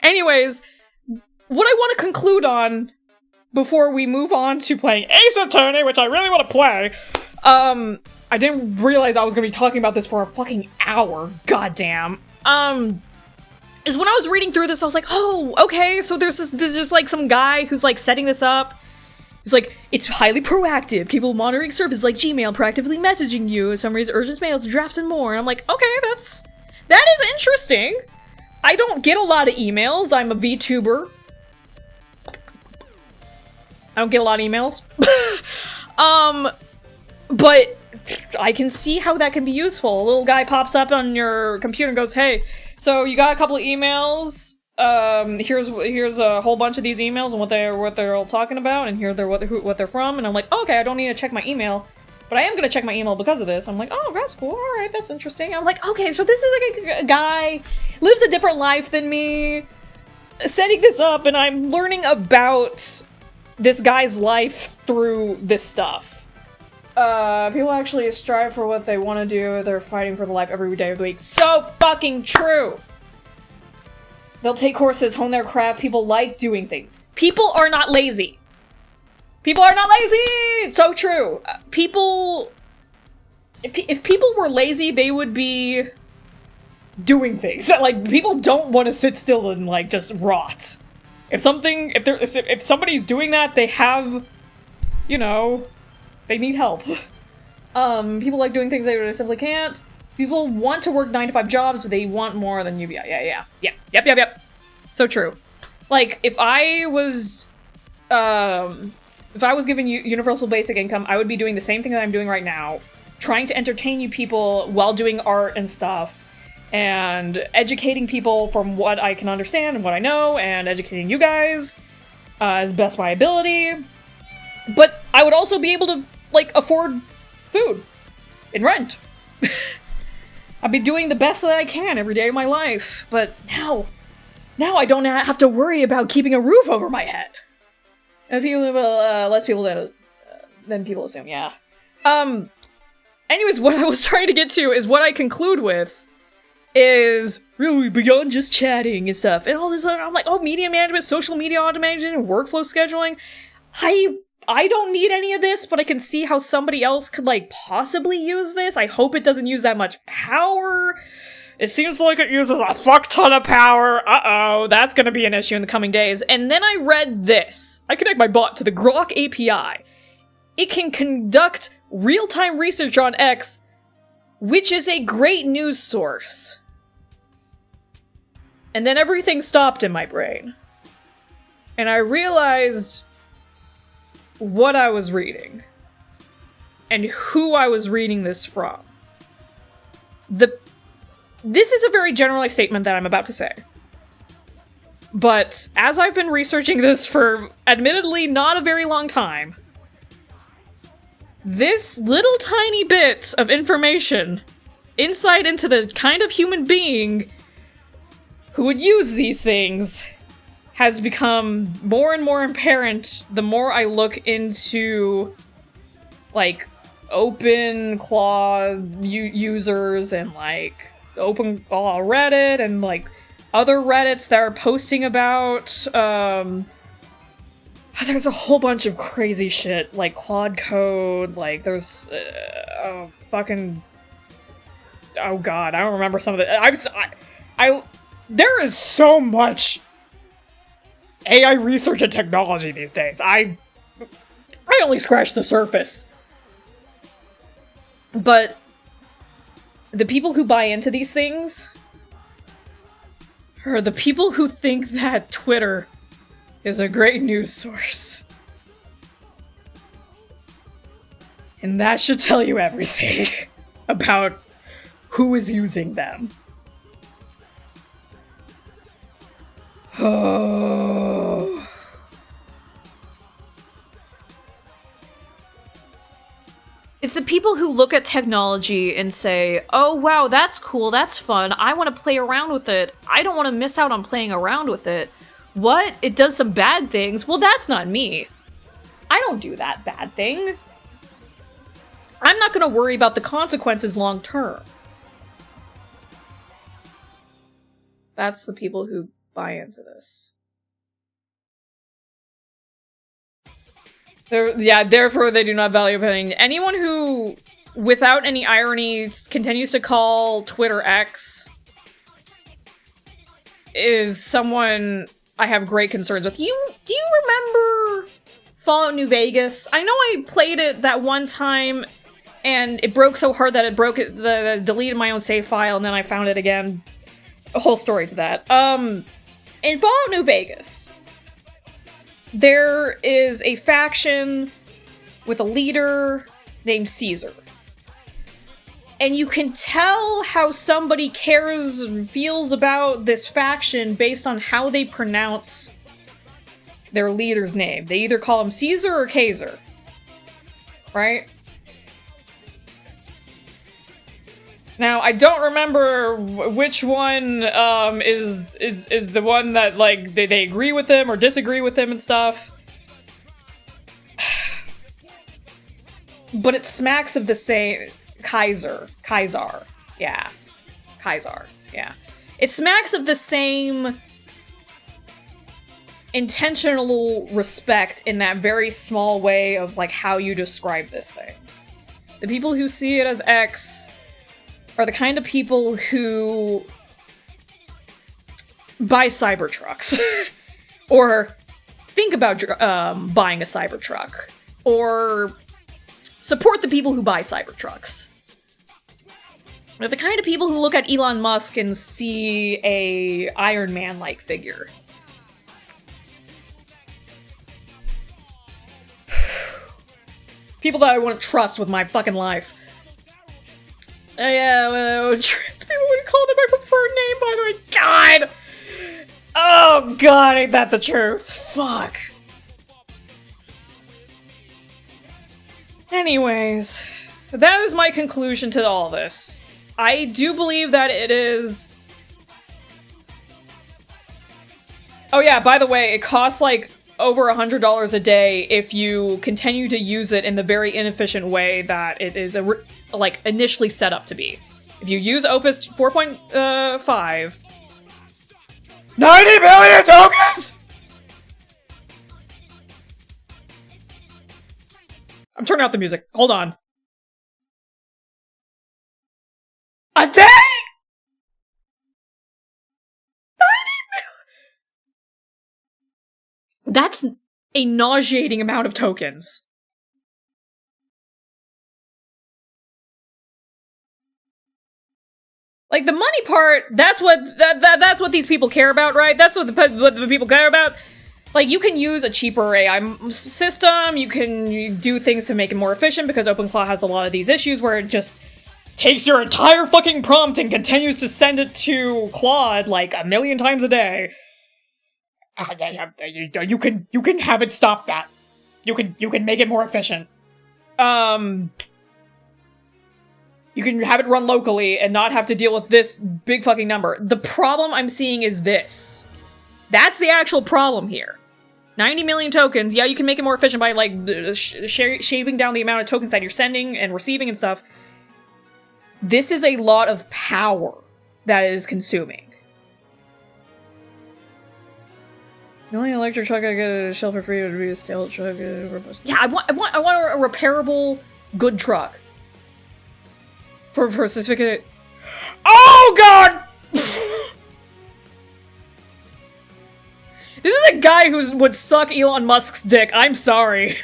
Anyways, what I want to conclude on before we move on to playing Ace Attorney, which I really want to play, I didn't realize I was going to be talking about this for a fucking hour. Goddamn. Is when I was reading through this, I was like, oh, okay, so there's just, like, some guy who's, like, setting this up. He's like, it's highly proactive, capable of monitoring services like Gmail, proactively messaging you, summaries, urgent mails, drafts, and more. And I'm like, okay, that is interesting. I don't get a lot of emails. I'm a VTuber. I don't get a lot of emails. But I can see how that can be useful. A little guy pops up on your computer and goes, hey, so you got a couple of emails. Here's a whole bunch of these emails and what they're all talking about, and here what they're from. And I'm like, oh, okay, I don't need to check my email, but I am gonna check my email because of this. I'm like, oh, that's cool. All right, that's interesting. I'm like, okay, so this is like a guy lives a different life than me, setting this up, and I'm learning about this guy's life through this stuff. People actually strive for what they want to do. They're fighting for the life every day of the week. So fucking true. They'll take courses, hone their craft. People like doing things. People are not lazy. People are not lazy! It's so true. If people were lazy, they would be doing things. Like, people don't want to sit still and, like, just rot. If somebody's doing that, they have, you know, they need help. People like doing things they simply can't. People want to work 9-to-5 jobs, but they want more than you. Yeah. Yep. So true. Like, if I was giving you universal basic income, I would be doing the same thing that I'm doing right now, trying to entertain you people while doing art and stuff, and educating people from what I can understand and what I know, and educating you guys as best my ability. But I would also be able to, like, afford food and rent. I'd be doing the best that I can every day of my life. But now I don't have to worry about keeping a roof over my head. And people, less people than people assume, yeah. Anyways, what I was trying to get to is what I conclude with is really beyond just chatting and stuff and all this other. I'm like, oh, media management, social media automation, workflow scheduling. I don't need any of this, but I can see how somebody else could, like, possibly use this. I hope it doesn't use that much power. It seems like it uses a fuck ton of power. Uh-oh, that's gonna be an issue in the coming days. And then I read this. I connect my bot to the Grok API. It can conduct real-time research on X, which is a great news source. And then everything stopped in my brain. And I realized what I was reading. And who I was reading this from. This is a very generalized statement that I'm about to say. But as I've been researching this for, admittedly, not a very long time, this little tiny bit of information, insight into the kind of human being who would use these things, has become more and more apparent the more I look into, like, OpenClaw users and, like, OpenClaw Reddit and, like, other Reddits that are posting about, there's a whole bunch of crazy shit, like Claude Code, like, there's, oh god, I don't remember some of it. There is so much AI research and technology these days. I only scratched the surface. But the people who buy into these things are the people who think that Twitter is a great news source. And that should tell you everything about who is using them. Oh. It's the people who look at technology and say, oh wow, that's cool, that's fun, I want to play around with it. I don't want to miss out on playing around with it. What? It does some bad things? Well, that's not me. I don't do that bad thing. I'm not going to worry about the consequences long term. That's the people who buy into this. Therefore they do not value opinion. Anyone who, without any irony, continues to call Twitter X is someone I have great concerns with. Do you remember Fallout New Vegas? I know I played it that one time and it broke so hard that it broke it, deleted my own save file, and then I found it again. A whole story to that. In Fallout New Vegas, there is a faction with a leader named Caesar. And you can tell how somebody cares and feels about this faction based on how they pronounce their leader's name. They either call him Caesar or Kaiser. Right? Now, I don't remember which one is the one that, like, they agree with him or disagree with him and stuff. But it smacks of the same... Kaiser. Yeah. Kaiser. Yeah. It smacks of the same intentional respect in that very small way of, like, how you describe this thing. The people who see it as X are the kind of people who buy Cybertrucks. Or think about buying a Cybertruck. Or support the people who buy Cybertrucks. They're the kind of people who look at Elon Musk and see a Iron Man-like figure. People that I wouldn't trust with my fucking life. Yeah, trans people would call them my preferred name, by the way. God! Oh god, ain't that the truth? Fuck. Anyways, that is my conclusion to all this. I do believe that it is... Oh yeah, by the way, it costs like over $100 a day if you continue to use it in the very inefficient way that it is like initially set up to be. If you use Opus 4.5, 90 billion tokens! I'm turning off the music. Hold on. A day?! 90 million! That's a nauseating amount of tokens. Like, the money part, that's what these people care about, right? That's what the people care about. Like, you can use a cheaper AI system, you can do things to make it more efficient, because OpenClaw has a lot of these issues where it just takes your entire fucking prompt and continues to send it to Claude, like, 1,000,000 times a day. You can have it stop that. You can make it more efficient. You can have it run locally and not have to deal with this big fucking number. The problem I'm seeing is this. That's the actual problem here. 90 million tokens, yeah, you can make it more efficient by, like, shaving down the amount of tokens that you're sending and receiving and stuff. This is a lot of power that is consuming. The only electric truck I get a shell for free would be a stale truck. Yeah, I want a repairable, good truck. For a certificate. Oh god! This is a guy who would suck Elon Musk's dick. I'm sorry.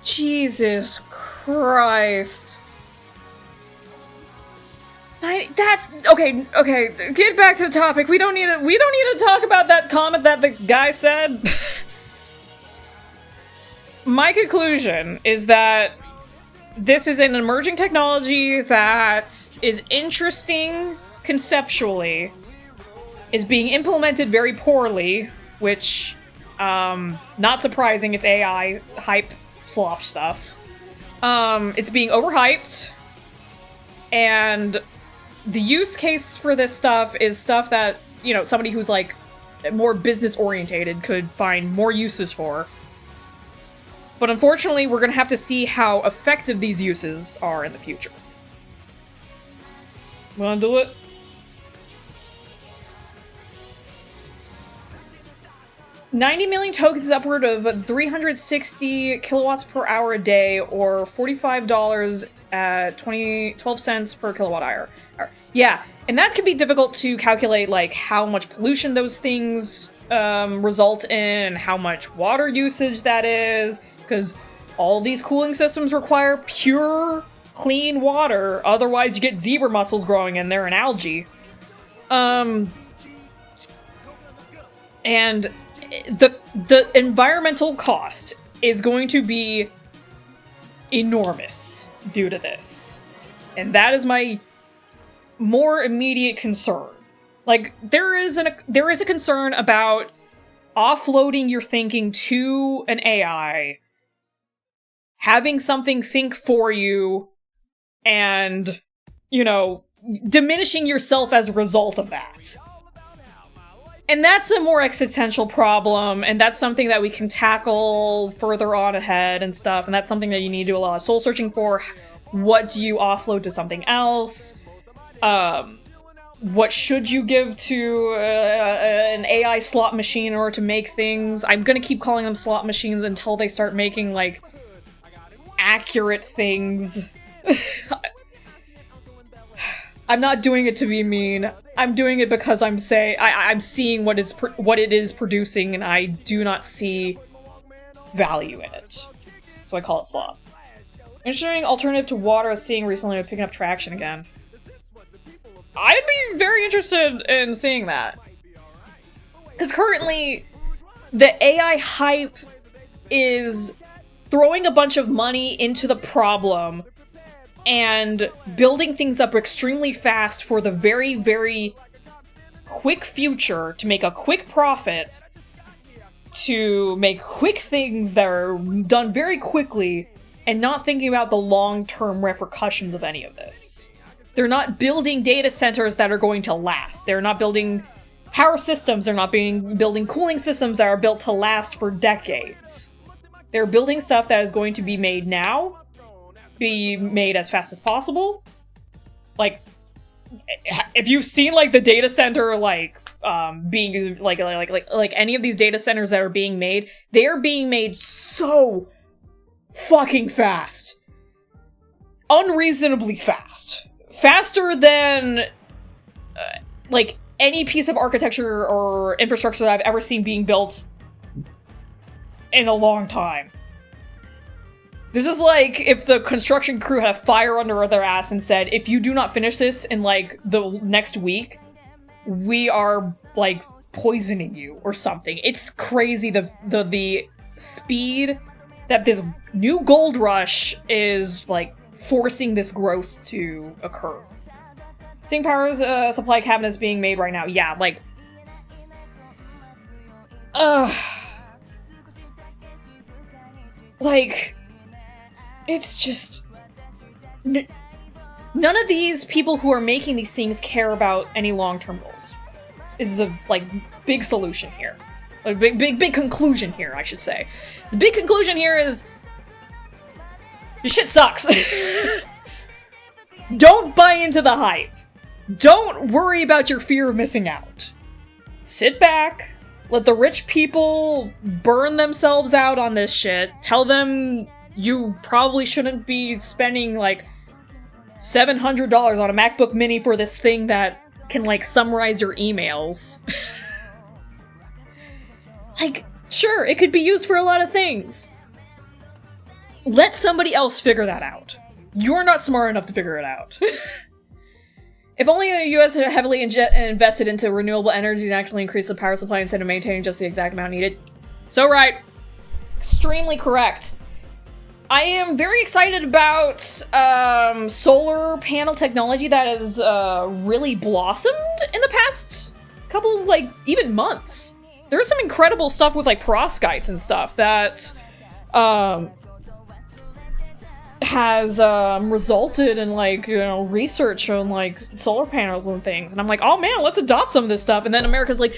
Jesus Christ. Okay, get back to the topic. We don't need to talk about that comment that the guy said. My conclusion is that this is an emerging technology that is interesting conceptually, is being implemented very poorly, which, not surprising, it's AI hype slop stuff. It's being overhyped, and the use case for this stuff is stuff that, you know, somebody who's, like, more business-orientated could find more uses for. But unfortunately, we're gonna have to see how effective these uses are in the future. Wanna do it? $90 million tokens is upward of 360 kilowatts per hour a day, or $45 at 12 cents per kilowatt hour. Yeah, and that can be difficult to calculate, like, how much pollution those things result in, how much water usage that is, because all these cooling systems require pure, clean water, otherwise you get zebra mussels growing in there and algae. And the environmental cost is going to be enormous due to this. And that is my more immediate concern. Like, there is a concern about offloading your thinking to an AI, having something think for you, and, you know, diminishing yourself as a result of that. And that's a more existential problem, and that's something that we can tackle further on ahead and stuff, and that's something that you need to do a lot of soul searching for. What do you offload to something else? What should you give to an AI slot machine in order to make things? I'm gonna keep calling them slot machines until they start making, like, accurate things. I'm not doing it to be mean. I'm doing it because I'm seeing what it is producing, and I do not see value in it. So I call it slop. Interesting alternative to water I was seeing recently with picking up traction again. I'd be very interested in seeing that. Because currently, the AI hype is throwing a bunch of money into the problem and building things up extremely fast for the very, very quick future to make a quick profit, to make quick things that are done very quickly, and not thinking about the long-term repercussions of any of this. They're not building data centers that are going to last. They're not building power systems. They're not building cooling systems that are built to last for decades. They're building stuff that is going to be made now, be made as fast as possible. Like, if you've seen, like, the data center, like, being, like any of these data centers that are being made, they are being made so fucking fast. Unreasonably fast. Faster than, like, any piece of architecture or infrastructure that I've ever seen being built in a long time. This is like if the construction crew had a fire under their ass and said, if you do not finish this in, like, the next week, we are, like, poisoning you or something. It's crazy the speed that this new gold rush is, like, forcing this growth to occur. Seeing power supply cabinets being made right now. Yeah, like... like... It's just... none of these people who are making these things care about any long-term goals. Is the, like, big solution here. A big conclusion here, I should say. The big conclusion here is... this shit sucks. Don't buy into the hype. Don't worry about your fear of missing out. Sit back, let the rich people burn themselves out on this shit, tell them you probably shouldn't be spending, like, $700 on a MacBook Mini for this thing that can, like, summarize your emails. Like, sure, it could be used for a lot of things. Let somebody else figure that out. You're not smart enough to figure it out. If only the US had heavily invested into renewable energy and actually increased the power supply instead of maintaining just the exact amount needed. So right. Extremely correct. I am very excited about solar panel technology that has really blossomed in the past couple of, like, even months. There's some incredible stuff with, like, perovskites and stuff that has resulted in, like, you know, research on, like, solar panels and things. And I'm like, oh man, let's adopt some of this stuff. And then America's like,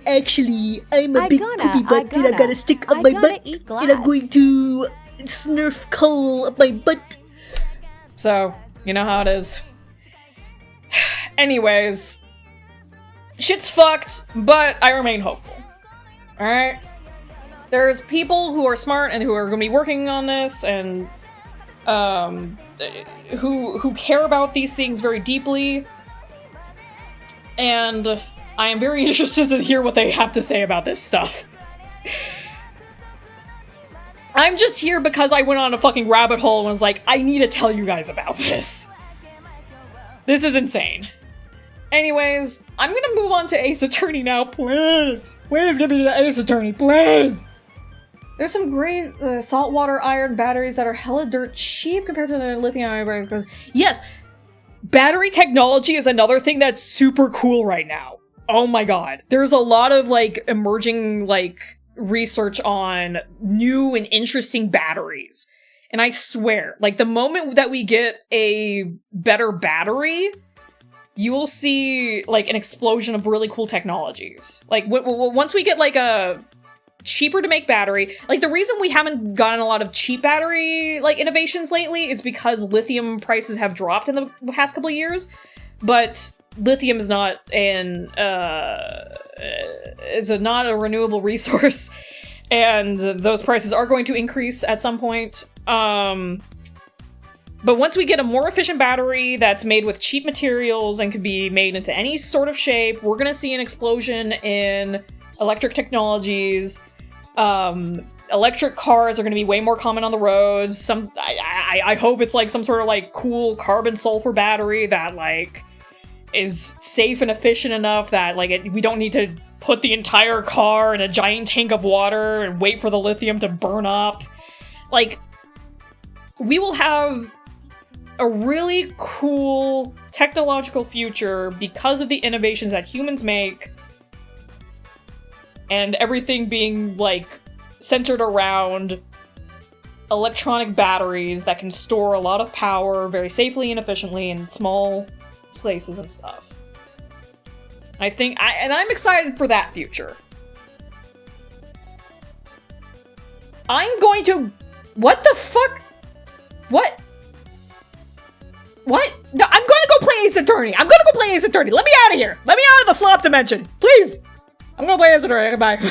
actually, I'm a big poopy butt and I gotta stick up my butt and I'm going to snurf coal up my butt. So, you know how it is. Anyways, shit's fucked, but I remain hopeful. Alright? There's people who are smart and who are going to be working on this and who care about these things very deeply. And I am very interested to hear what they have to say about this stuff. I'm just here because I went on a fucking rabbit hole and was like, I need to tell you guys about this. This is insane. Anyways, I'm gonna move on to Ace Attorney now, please! Please give me the Ace Attorney, please! There's some great saltwater iron batteries that are hella dirt cheap compared to the lithium ion batteries. Yes! Battery technology is another thing that's super cool right now. Oh my god. There's a lot of, like, emerging, like, research on new and interesting batteries. And I swear, like, the moment that we get a better battery, you will see, like, an explosion of really cool technologies. Like, once we get, like, a cheaper to make battery, like, the reason we haven't gotten a lot of cheap battery, like, innovations lately is because lithium prices have dropped in the past couple of years, but lithium is not not a renewable resource, and those prices are going to increase at some point. But once we get a more efficient battery that's made with cheap materials and can be made into any sort of shape, we're gonna see an explosion in electric technologies. electric cars are going to be way more common on the roads. I hope it's like some sort of like cool carbon sulfur battery that like is safe and efficient enough that like we don't need to put the entire car in a giant tank of water and wait for the lithium to burn up. Like, we will have a really cool technological future because of the innovations that humans make, and everything being, like, centered around electronic batteries that can store a lot of power very safely and efficiently in small places and stuff. I'm excited for that future. I'm going to... What the fuck? What? What? No, I'm gonna go play Ace Attorney. I'm gonna go play Ace Attorney. Let me out of here. Let me out of the slop dimension. Please. I'm gonna play Ace Attorney. Bye.